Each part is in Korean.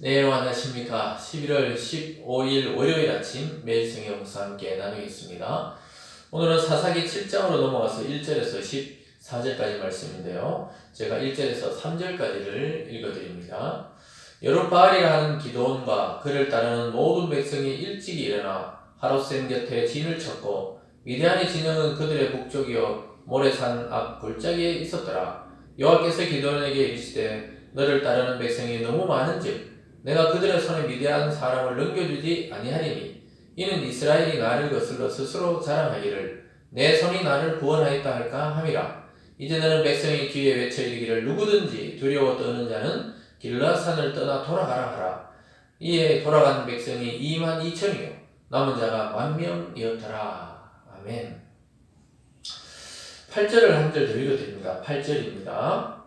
네, 안녕하십니까. 11월 15일 월요일 아침 매일 성경 목사 함께 나누겠습니다. 오늘은 사사기 7장으로 넘어가서 1절에서 14절까지 말씀인데요. 제가 1절에서 3절까지를 읽어드립니다. 여룹바알이라 하는 기드온과 그를 따르는 모든 백성이 일찍이 일어나 하롯셈 곁에 진을 쳤고 미디안의 진영은 그들의 북쪽이요 모래산 앞 골짜기에 있었더라. 여호와께서 기드온에게 이르시되 너를 따르는 백성이 너무 많은즉 내가 그들의 손에 미디안 사람을 넘겨주지 아니하리니 이는 이스라엘이 나를 거슬러 스스로 자랑하기를 내 손이 나를 구원하였다 할까 함이라. 이제 너는 백성이 귀에 외쳐 이르기를 누구든지 두려워 떠는 자는 길라산을 떠나 돌아가라 하라. 이에 돌아간 백성이 22,000이요 남은 자가 10,000명이었더라. 아멘. 8절을 한 절 더 읽어드립니다. 8절입니다.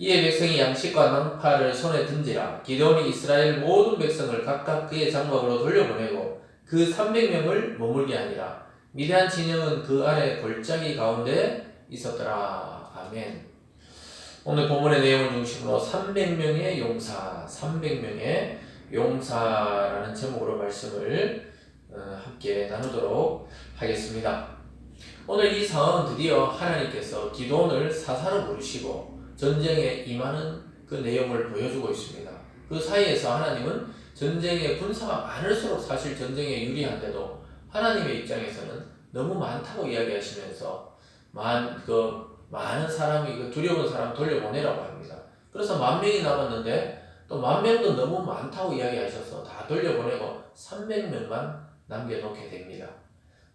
이에 백성이 양식과 낭파를 손에 든지라. 기드온이 이스라엘 모든 백성을 각각 그의 장막으로 돌려보내고 그 300명을 머물게 하니라. 미디안 진영은 그 아래 골짜기 가운데 있었더라. 아멘. 오늘 본문의 내용을 중심으로 300명의 용사, 300명의 용사라는 제목으로 말씀을 함께 나누도록 하겠습니다. 오늘 이 상황은 드디어 하나님께서 기드온을 사사로 부르시고 전쟁에 임하는 그 내용을 보여주고 있습니다. 그 사이에서 하나님은 전쟁의 군사가 많을수록 사실 전쟁에 유리한데도 하나님의 입장에서는 너무 많다고 이야기하시면서 많은 사람이 두려운 사람 돌려보내라고 합니다. 그래서 10,000명이 남았는데 또 10,000명도 너무 많다고 이야기하셔서 다 돌려보내고 300명만 남겨놓게 됩니다.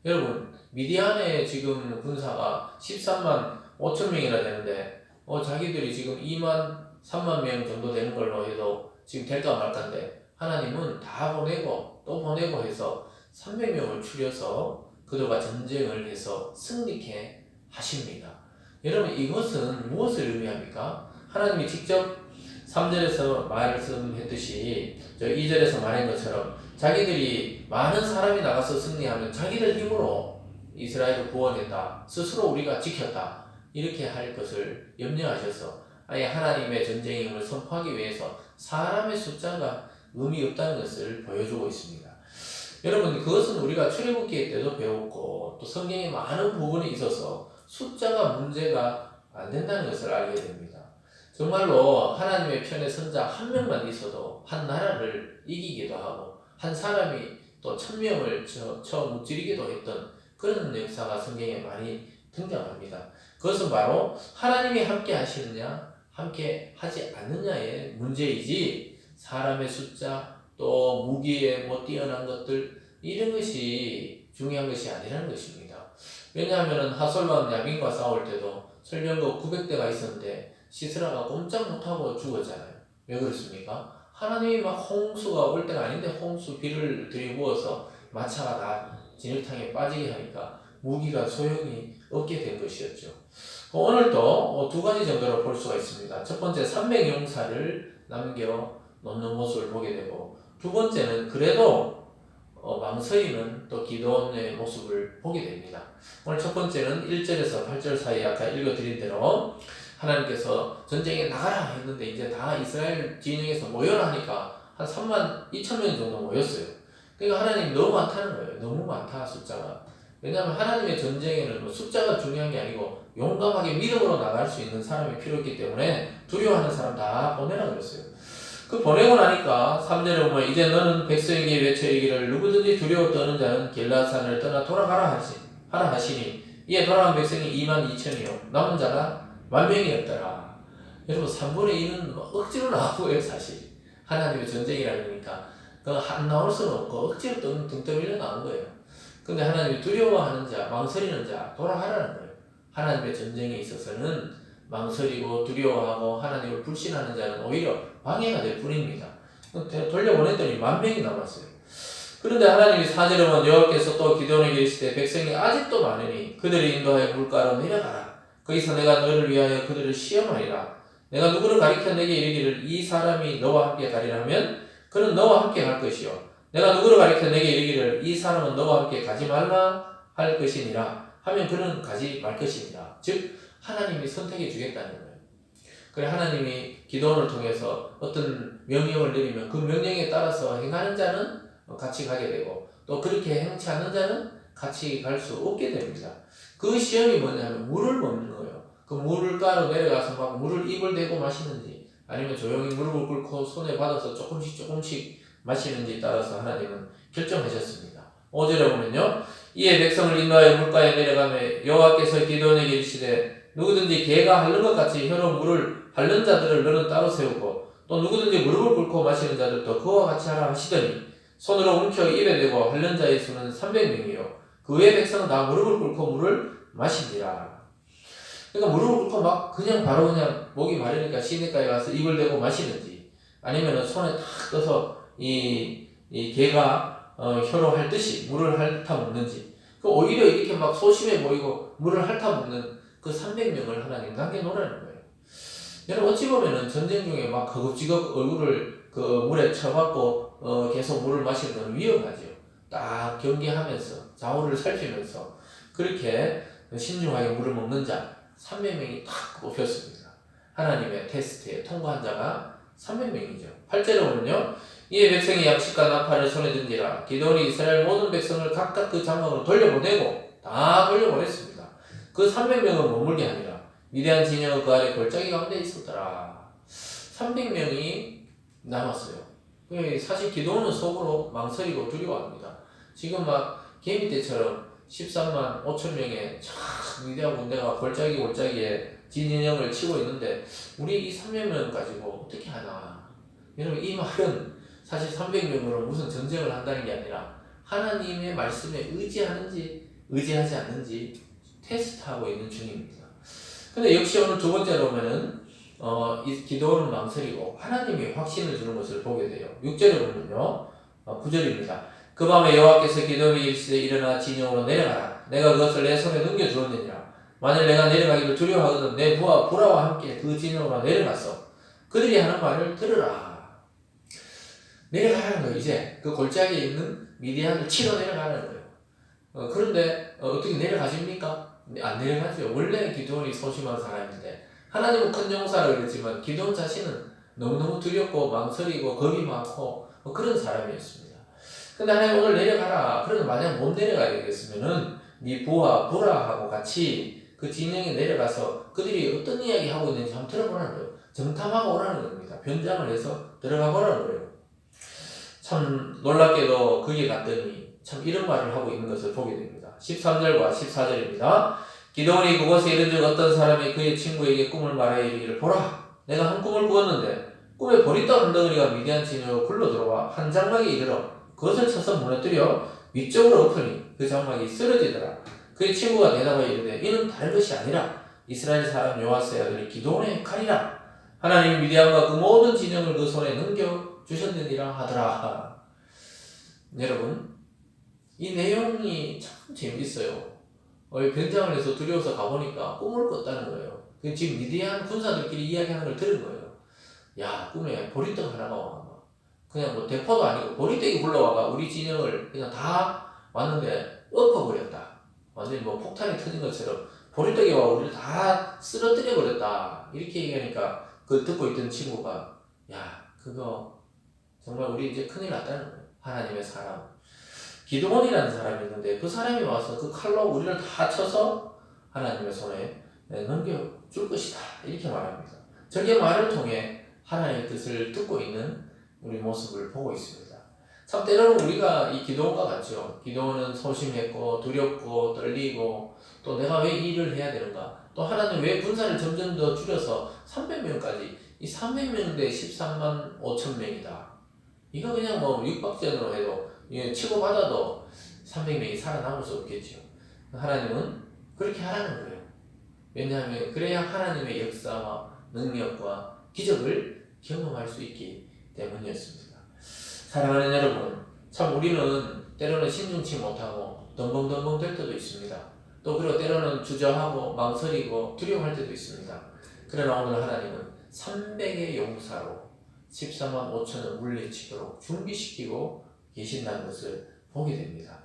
여러분, 미디안의 지금 군사가 13만 5천 명이나 되는데 자기들이 지금 2만 3만 명 정도 되는 걸로 해도 지금 될까 말까인데 하나님은 다 보내고 또 보내고 해서 300명을 추려서 그들과 전쟁을 해서 승리케 하십니다. 여러분, 이것은 무엇을 의미합니까? 하나님이 직접 3절에서 말씀했듯이 2절에서 말한 것처럼 자기들이 많은 사람이 나가서 승리하면 자기들 힘으로 이스라엘을 구원했다, 스스로 우리가 지켰다 이렇게 할 것을 염려하셔서 아예 하나님의 전쟁의 힘을 선포하기 위해서 사람의 숫자가 의미 없다는 것을 보여주고 있습니다. 여러분, 그것은 우리가 출애굽기 때도 배웠고 또 성경에 많은 부분이 있어서 숫자가 문제가 안 된다는 것을 알게 됩니다. 정말로 하나님의 편에 선자 한 명만 있어도 한 나라를 이기기도 하고 한 사람이 또 1,000명을 쳐 무찌르기도 했던 그런 역사가 성경에 많이 등장합니다. 그것은 바로 하나님이 함께 하시느냐 함께 하지 않느냐의 문제이지 사람의 숫자 또 무기에 뛰어난 것들 이런 것이 중요한 것이 아니라는 것입니다. 왜냐하면 하솔과 야빈과 싸울 때도 설병거 900대가 있었는데 시스라가 꼼짝 못하고 죽었잖아요. 왜 그렇습니까? 하나님이 막 홍수가 올 때가 아닌데 홍수 비를 들이부어서 마차가 다 진흙탕에 빠지게 하니까 무기가 소용이 없게 된 것이었죠. 오늘도 두 가지 정도로 볼 수가 있습니다. 첫 번째 300용사를 남겨놓는 모습을 보게 되고 두 번째는 그래도 망설이는 또 기드온의 모습을 보게 됩니다. 오늘 첫 번째는 1절에서 8절 사이에 아까 읽어드린 대로 하나님께서 전쟁에 나가라 했는데 이제 다 이스라엘 진영에서 모여라 하니까 한 32,000명 정도 모였어요. 그러니까 하나님이 너무 많다는 거예요. 너무 많다 숫자가. 왜냐하면 하나님의 전쟁에는 숫자가 중요한 게 아니고 용감하게 믿음으로 나갈 수 있는 사람이 필요했기 때문에 두려워하는 사람 다 보내라 그랬어요. 그 보내고 나니까 3절에 보면 이제 너는 백성에게 외쳐 이르기를 누구든지 두려워 떠는 자는 길라산을 떠나 돌아가라 하라 하시니 이에 돌아간 백성이 22,000이요 남은 자가 10,000명이었더라. 여러분 3분의 2는 억지로 나오고요. 사실 하나님의 전쟁이라니까 안 나올 수는 없고 억지로 등 떠밀려 나온 거예요. 근데 하나님이 두려워하는 자, 망설이는 자 돌아가라는 거예요. 하나님의 전쟁에 있어서는 망설이고 두려워하고 하나님을 불신하는 자는 오히려 방해가 될 뿐입니다. 돌려보냈더니 10,000명이 남았어요. 그런데 하나님이 4절에 보면 여호와께서 또 기드온에게 이르시되 백성이 아직도 많으니 그들을 인도하여 물가로 내려가라. 거기서 내가 너를 위하여 그들을 시험하리라. 내가 누구를 가리켜 내게 이르기를 이 사람이 너와 함께 가리라 하면 그는 너와 함께 갈 것이요 내가 누구를 가리켜 내게 이르기를 이 사람은 너와 함께 가지 말라 할 것이니라 하면 그는 가지 말 것이니라. 즉 하나님이 선택해 주겠다는 거예요. 그래 하나님이 기도원을 통해서 어떤 명령을 내리면 그 명령에 따라서 행하는 자는 같이 가게 되고 또 그렇게 행치 않는 자는 같이 갈 수 없게 됩니다. 그 시험이 뭐냐면 물을 먹는 거예요. 그 물가로 내려가서 막 물을 입을 대고 마시는지 아니면 조용히 무릎을 꿇고 손에 받아서 조금씩 마시는지 따라서 하나님은 결정하셨습니다. 5절에 보면요. 이에 백성을 인도하여 물가에 내려가며 여호와께서 기드온에게 이르시되 누구든지 개가 핥는 것 같이 혀로 물을 핥는 자들을 너는 따로 세우고 또 누구든지 무릎을 꿇고 마시는 자들도 그와 같이 하라 하시더니 손으로 움켜 입에 대고 핥는 자의 수는 300명이요 그 외의 백성은 다 무릎을 꿇고 물을 마신지라. 그러니까 무릎을 꿇고 막 그냥 바로 그냥 목이 마르니까 시내가에 가서 입을 대고 마시는지 아니면은 손에 탁 떠서 이 개가 혀로 핥듯이 물을 핥아 먹는지 그 오히려 이렇게 막 소심해 보이고 물을 핥아 먹는 그 300명을 하나님 남겨놓으라는 거예요. 여러분 어찌 보면은 전쟁 중에 막 거급지겁 얼굴을 그 물에 쳐박고 계속 물을 마시는 건 위험하죠. 딱 경계하면서 좌우를 살피면서 그렇게 신중하게 물을 먹는 자 300명이 딱 뽑혔습니다. 하나님의 테스트에 통과한 자가 300명이죠. 8절에 보면요. 이에 백성이 양식과 나팔을 손에 든지라 기드온이 이스라엘 모든 백성을 각각 그 장막으로 돌려보내고 다 돌려보냈습니다. 그 300명은 머물게 하니라 위대한 진영은 그 아래 골짜기 가운데 있었더라. 300명이 남았어요. 사실 기드온은 속으로 망설이고 두려워합니다. 지금 막 개미 때처럼 13만 5천 명의 참 위대한 군대가 골짜기에 진인형을 치고 있는데 우리 이 300명 가지고 어떻게 하나. 여러분 이 말은 사실 300명으로 무슨 전쟁을 한다는 게 아니라 하나님의 말씀에 의지하는지 의지하지 않는지 테스트하고 있는 중입니다. 근데 역시 오늘 두 번째로 보면은 이 기도는 망설이고 하나님이 확신을 주는 것을 보게 돼요. 6절에 보면요. 9절입니다. 그 밤에 여호와께서 기드온에게 이르시되 일어나 진영으로 내려가라. 내가 그것을 내 손에 넘겨주었느니라. 만일 내가 내려가기를 두려워하거든 내 부하 부라와 함께 그 진영으로 내려가서 그들이 하는 말을 들으라. 내려가라는 거예요. 이제 그 골짜기에 있는 미디안을 치러 내려가는 거예요. 그런데 어떻게 내려가십니까? 안 내려가죠. 원래 기드온이 소심한 사람인데 하나님은 큰 용사라고 그랬지만 기드온 자신은 너무너무 두렵고 망설이고 겁이 많고 그런 사람이었습니다. 근데 하나님 오늘 내려가라. 그런데 만약 못 내려가게 되겠으면은 네 부하 부라하고 같이 그 진영에 내려가서 그들이 어떤 이야기 하고 있는지 한번 들어보라는 거예요. 정탐하고 오라는 겁니다. 변장을 해서 들어가 보라는 거예요. 참 놀랍게도 거기 갔더니 참 이런 말을 하고 있는 것을 보게 됩니다. 13절과 14절입니다. 기드온이 그곳에 이른 즉 어떤 사람이 그의 친구에게 꿈을 말하여 이르기를 보라 내가 한 꿈을 꾸었는데 꿈에 보리떡 한 덩어리가 미디안 진영으로 굴러 들어와 한 장막에 이르러 그것을 쳐서 무너뜨려 위쪽으로 엎으니 그 장막이 쓰러지더라. 그의 친구가 대답하여 이르되 이는 다른 것이 아니라 이스라엘 사람 요아스의 아들이 기드온의 칼이라. 하나님이 미디안과 그 모든 진영을 그 손에 넘겨주셨느니라 하더라. 여러분 이 내용이 참 재밌어요. 변장을 해서 두려워서 가보니까 꿈을 꿨다는 거예요. 지금 미디안 군사들끼리 이야기하는 걸 들은 거예요. 야 꿈에 보리떡 하나가 와. 그냥 뭐 대포도 아니고 보리떡이 굴러와가 우리 진영을 그냥 다 왔는데 엎어버렸다. 완전히 뭐 폭탄이 터진 것처럼 보리떡이 와 우리를 다 쓰러뜨려 버렸다. 이렇게 얘기하니까 그 듣고 있던 친구가 야 그거 정말 우리 이제 큰일 났다는 거예요. 하나님의 사람 기드온이라는 사람이 있는데 그 사람이 와서 그 칼로 우리를 다 쳐서 하나님의 손에 넘겨줄 것이다. 이렇게 말합니다. 저게 말을 통해 하나님의 뜻을 듣고 있는 우리 모습을 보고 있습니다. 참 때로는 우리가 이 기드온과 같죠. 기드온은 소심했고 두렵고 떨리고 또 내가 왜 이 일을 해야 되는가 또 하나님 왜 군사를 점점 더 줄여서 300명까지 이 300명 대 13만 5천 명이다. 이거 그냥 뭐 육박전으로 해도 치고받아도 300명이 살아남을 수 없겠죠. 하나님은 그렇게 하라는 거예요. 왜냐하면 그래야 하나님의 역사와 능력과 기적을 경험할 수 있기 때문이었습니다. 사랑하는 여러분, 참 우리는 때로는 신중치 못하고 덤벙덤벙 될 때도 있습니다. 또 그리고 때로는 주저하고 망설이고 두려워할 때도 있습니다. 그러나 오늘 하나님은 300의 용사로 14만 5천을 물리치도록 준비시키고 계신다는 것을 보게 됩니다.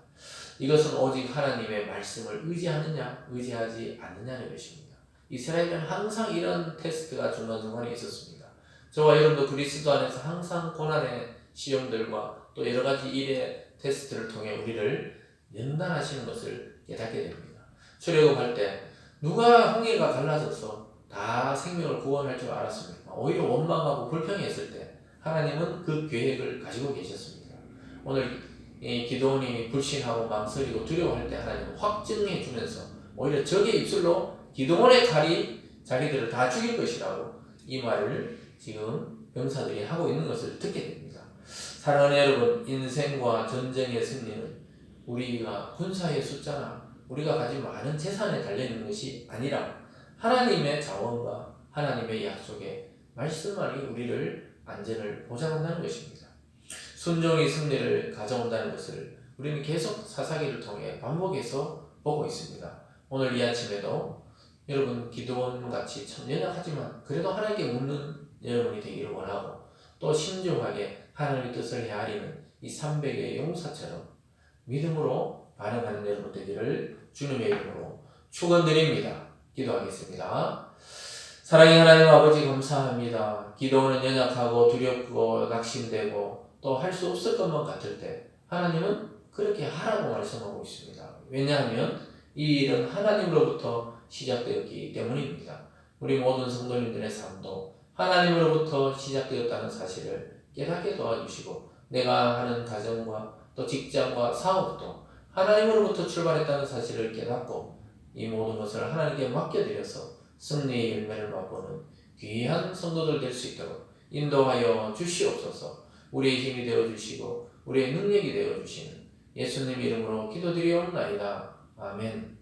이것은 오직 하나님의 말씀을 의지하느냐 의지하지 않느냐는 것입니다. 이스라엘은 항상 이런 테스트가 중간중간에 있었습니다. 저와 여러분도 그리스도 안에서 항상 고난의 시험들과 또 여러 가지 일의 테스트를 통해 우리를 연단하시는 것을 깨닫게 됩니다. 출애굽할 때 누가 홍해가 갈라져서 다 생명을 구원할 줄 알았습니까? 오히려 원망하고 불평했을 때 하나님은 그 계획을 가지고 계셨습니다. 오늘 이 기드온이 불신하고 망설이고 두려워할 때 하나님은 확증해 주면서 오히려 적의 입술로 기드온의 칼이 자기들을 다 죽일 것이라고 이 말을 지금 병사들이 하고 있는 것을 듣게 됩니다. 사랑하는 여러분, 인생과 전쟁의 승리는 우리가 군사의 숫자나 우리가 가진 많은 재산에 달려있는 것이 아니라 하나님의 자원과 하나님의 약속의 말씀만이 우리를 안전을 보장한다는 것입니다. 순종이 승리를 가져온다는 것을 우리는 계속 사사기를 통해 반복해서 보고 있습니다. 오늘 이 아침에도 여러분 기드온같이 참 연약하지만 그래도 하나님께 묻는 여러분이 되기를 원하고 또 신중하게 하나님의 뜻을 헤아리는 이 300의 용사처럼 믿음으로 반응하는 여러분 되기를 주님의 이름으로 축원드립니다. 기도하겠습니다. 사랑의 하나님 아버지 감사합니다. 기도는 연약하고 두렵고 낙심되고 또 할 수 없을 것만 같을 때 하나님은 그렇게 하라고 말씀하고 있습니다. 왜냐하면 이 일은 하나님으로부터 시작되었기 때문입니다. 우리 모든 성도님들의 삶도 하나님으로부터 시작되었다는 사실을 깨닫게 도와주시고 내가 하는 가정과 또 직장과 사업도 하나님으로부터 출발했다는 사실을 깨닫고 이 모든 것을 하나님께 맡겨드려서 승리의 열매를 맛보는 귀한 성도들 될 수 있도록 인도하여 주시옵소서. 우리의 힘이 되어주시고 우리의 능력이 되어주시는 예수님 이름으로 기도드리옵나이다. 아멘.